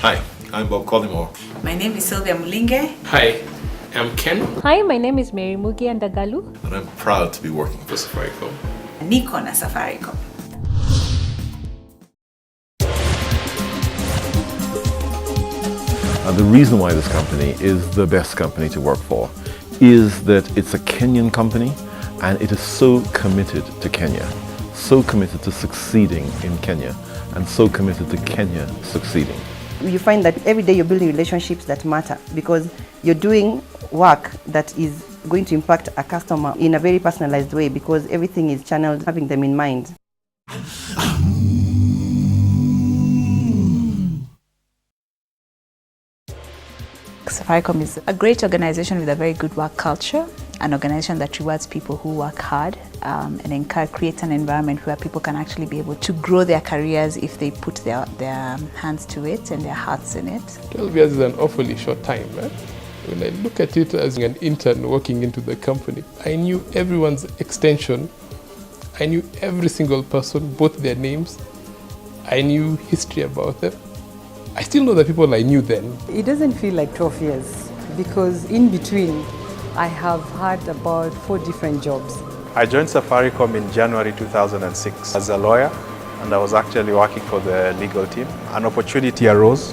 Hi, I'm Bob Collymore. My name is Sylvia Mulinge. Hi, I'm Ken. Hi, my name is Mary Mugi Andagalu. And I'm proud to be working for Safaricom. Niko na Safaricom. The reason why this company is the best company to work for is that it's a Kenyan company and it is so committed to Kenya, so committed to succeeding in Kenya, and so committed to Kenya succeeding. You find that every day you're building relationships that matter because you're doing work that is going to impact a customer in a very personalized way because everything is channeled having them in mind. Safaricom is a great organization with a very good work culture, an organization that rewards people who work hard and creates an environment where people can actually be able to grow their careers if they put their hands to it and their hearts in it. 12 years is an awfully short time. When I look at it as an intern working into the company, I knew everyone's extension. I knew every single person, both their names. I knew history about them. I still know the people I knew then. It doesn't feel like 12 years because in between I have had about 4 different jobs. I joined Safaricom in January 2006 as a lawyer, and I was actually working for the legal team. An opportunity arose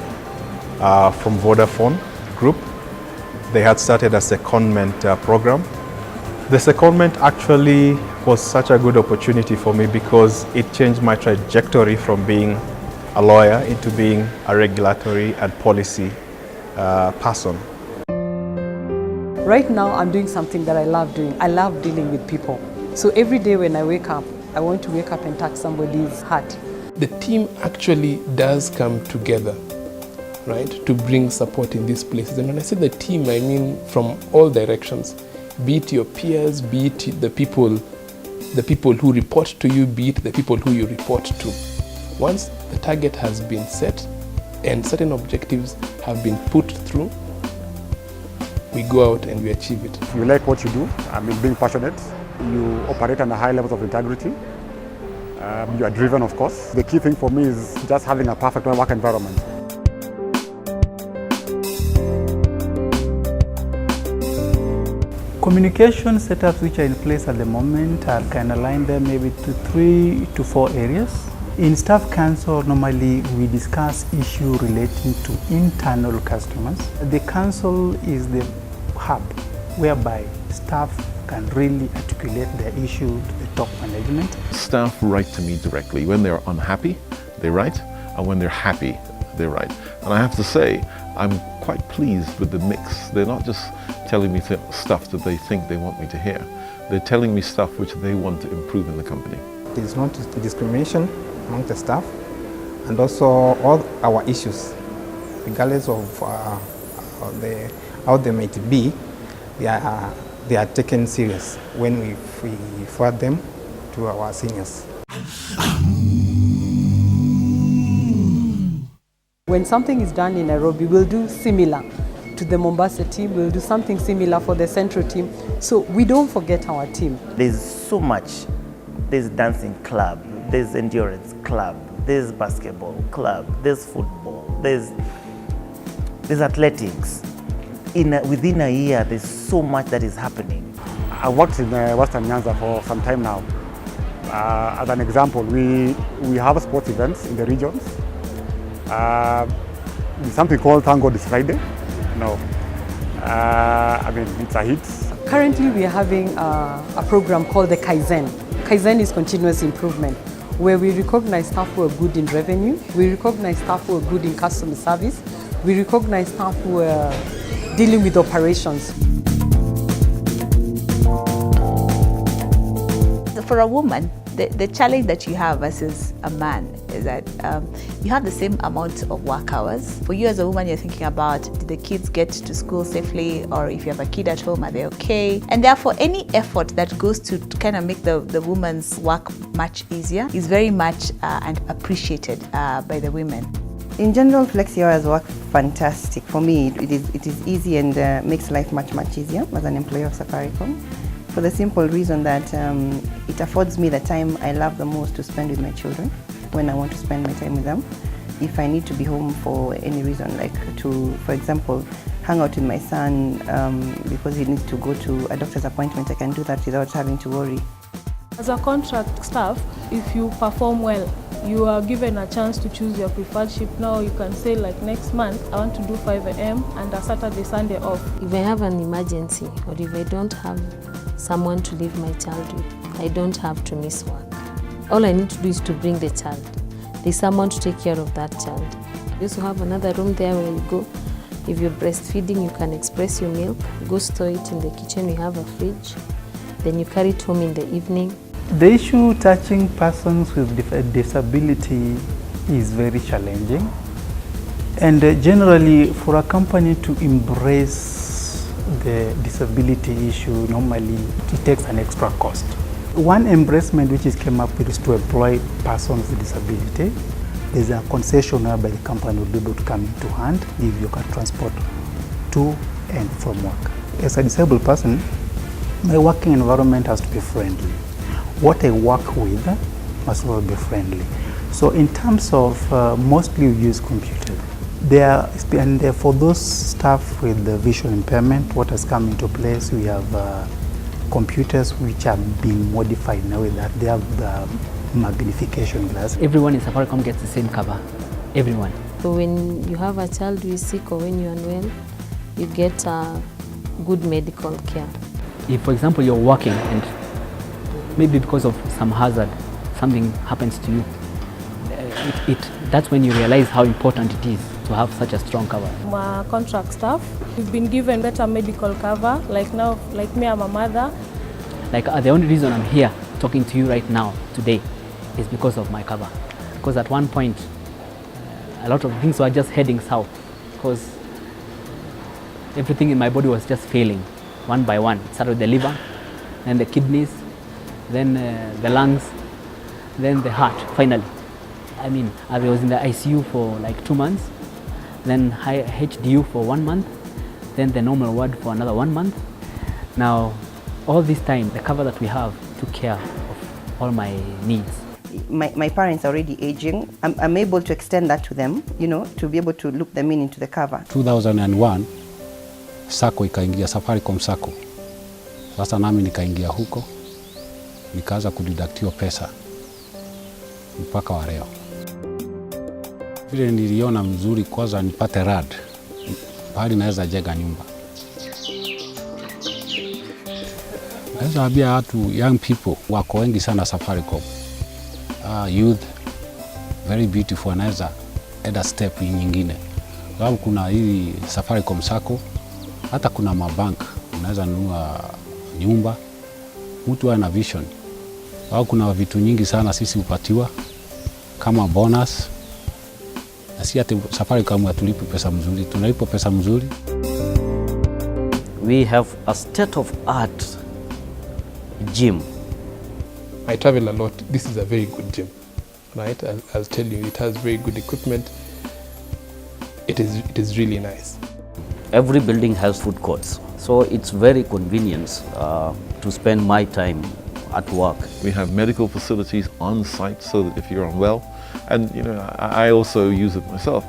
from Vodafone Group. They had started a secondment program. The secondment actually was such a good opportunity for me because it changed my trajectory from being a lawyer into being a regulatory and policy person. Right now I'm doing something that I love doing. I love dealing with people. So every day when I wake up, I want to wake up and touch somebody's heart. The team actually does come together, right, to bring support in these places. And when I say the team, I mean from all directions. Be it your peers, be it the people who report to you, be it the people who you report to. Once the target has been set and certain objectives have been put through, we go out and we achieve it. You like what you do, being passionate, you operate on a high level of integrity, you are driven, of course. The key thing for me is just having a perfect work environment. Communication setups which are in place at the moment, I can align them maybe to 3 to 4 areas. In Staff Council, normally we discuss issues relating to internal customers. The council is the hub whereby staff can really articulate their issue to the top management. Staff write to me directly. When they're unhappy, they write, and when they're happy, they write. And I have to say, I'm quite pleased with the mix. They're not just telling me stuff that they think they want me to hear. They're telling me stuff which they want to improve in the company. There is not discrimination among the staff, and also all our issues, regardless of how they might be, they are taken serious when we forward them to our seniors. When something is done in Nairobi, we'll do similar to the Mombasa team, we'll do something similar for the Central team. So we don't forget our team. There's so much. There's dancing club, there's endurance club, there's basketball club, there's football, there's athletics. Within a year, there's so much that is happening. I worked in Western Nyanza for some time now. As an example, we have sports events in the regions. Something called Thank God It's Friday. No, it's a hit. Currently, we are having a program called the Kaizen. Kaizen is continuous improvement, where we recognize staff who are good in revenue, we recognize staff who are good in customer service, we recognize staff who are dealing with operations. For a woman, the challenge that you have versus a man is that you have the same amount of work hours. For you as a woman, you're thinking about, did the kids get to school safely, or if you have a kid at home, are they okay? And therefore, any effort that goes to kind of make the woman's work much easier is very much and appreciated by the women. In general, flexi hours work fantastic. For me, it is easy and makes life much easier as an employee of Safaricom. For the simple reason that it affords me the time I love the most to spend with my children when I want to spend my time with them. if I need to be home for any reason, like to, for example, hang out with my son because he needs to go to a doctor's appointment, I can do that without having to worry. As a contract staff, if you perform well, you are given a chance to choose your preferred shift. Now you can say, like, next month I want to do 5 a.m. and a Saturday, Sunday off. If I have an emergency or if I don't have someone to leave my child with, I don't have to miss work. All I need to do is to bring the child. There's someone to take care of that child. You also have another room there where you go. If you're breastfeeding, you can express your milk, go store it in the kitchen, we have a fridge. Then you carry it home in the evening. The issue touching persons with disability is very challenging, and generally for a company to embrace the disability issue, normally it takes an extra cost. One embracement which is came up with is to employ persons with disability. There's a concession whereby the company will be able to come into hand if you can transport to and from work. As a disabled person, my working environment has to be friendly. What I work with must also be friendly. So in terms of mostly we use computers. And for those staff with the visual impairment, what has come into place, we have computers which are being modified in a way that they have the magnification glass. Everyone in Safaricom gets the same cover. Everyone. So when you have a child who is sick or when you're unwell, you get good medical care. If, for example, you're working and maybe because of some hazard, something happens to you, that's when you realize how important it is to have such a strong cover. My contract staff, we've been given better medical cover. Like now, like me, I'm a mother. Like the only reason I'm here talking to you right now, today, is because of my cover. Because at one point, a lot of things were just heading south because everything in my body was just failing one by one. It started with the liver, then the kidneys, then the lungs, then the heart, finally. I mean, I was in the ICU for like 2 months, then HDU for 1 month, then the normal ward for another 1 month. Now, all this time, the cover that we have took care of all my needs. My parents are already aging. I'm able to extend that to them, you know, to be able to look them in into the cover. 2001, Sacco ikaingia, Safaricom Sacco. Sasa nami nikaingia huko, nikaanza kudidaktiwa pesa mpaka wa leo. Vile niliona mzuri kwanza nipate rad, pahali naweza jenga nyumba. Naweza ambia watu, young people, wako wengi sana Safaricom. Youth, very beautiful, anaweza eda step nyingine. Sababu kuna hii Safaricom Sacco, hata kuna mabank, unaweza nunua nyumba, mtu ana vision. Sababu kuna vitu nyingi sana sisi upatiwa kama bonus. Na si ati Safaricom hatulipi pesa mzuri, tunalipa pesa mzuri. We have a state-of-art gym. I travel a lot. This is a very good gym, right? I'll tell you, it has very good equipment. It is really nice. Every building has food courts, so it's very convenient to spend my time at work. We have medical facilities on site so that if you're unwell, and you know, I also use it myself,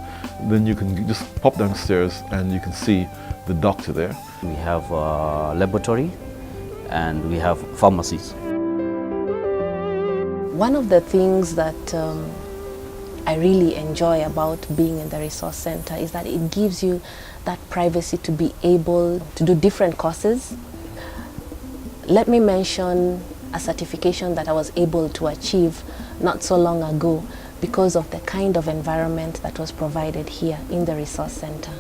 then you can just pop downstairs and you can see the doctor there. We have a laboratory and we have pharmacies. One of the things that I really enjoy about being in the resource center is that it gives you that privacy to be able to do different courses. Let me mention a certification that I was able to achieve not so long ago because of the kind of environment that was provided here in the resource center.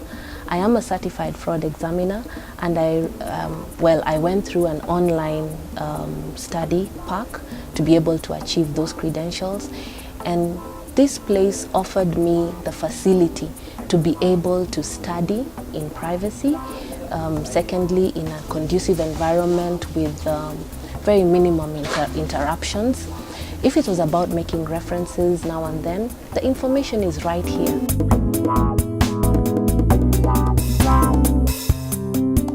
I am a certified fraud examiner, and I went through an online study pack to be able to achieve those credentials, and this place offered me the facility to be able to study in privacy, secondly in a conducive environment with very minimum interruptions. If it was about making references now and then, the information is right here.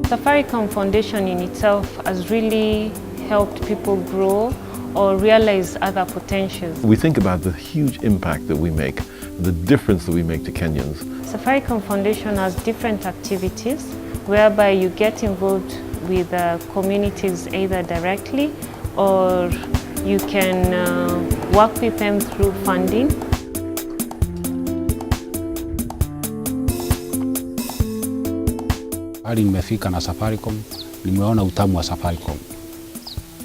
Safaricom Foundation in itself has really helped people grow or realize other potentials. We think about the huge impact that we make the difference that we make to Kenyans. Safaricom Foundation has different activities whereby you get involved with communities either directly or you can work with them through funding. Hali nimefika na Safaricom, nimeona utamu wa Safaricom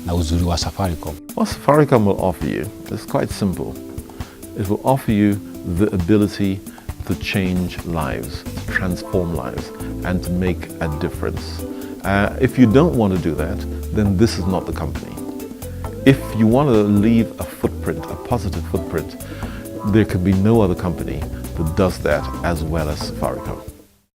na uzuri wa Safaricom. What Safaricom will offer you is quite simple. It will offer you the ability to change lives, to transform lives, and to make a difference. If you don't want to do that, then this is not the company. If you want to leave a footprint, a positive footprint, there could be no other company that does that as well as Safaricom.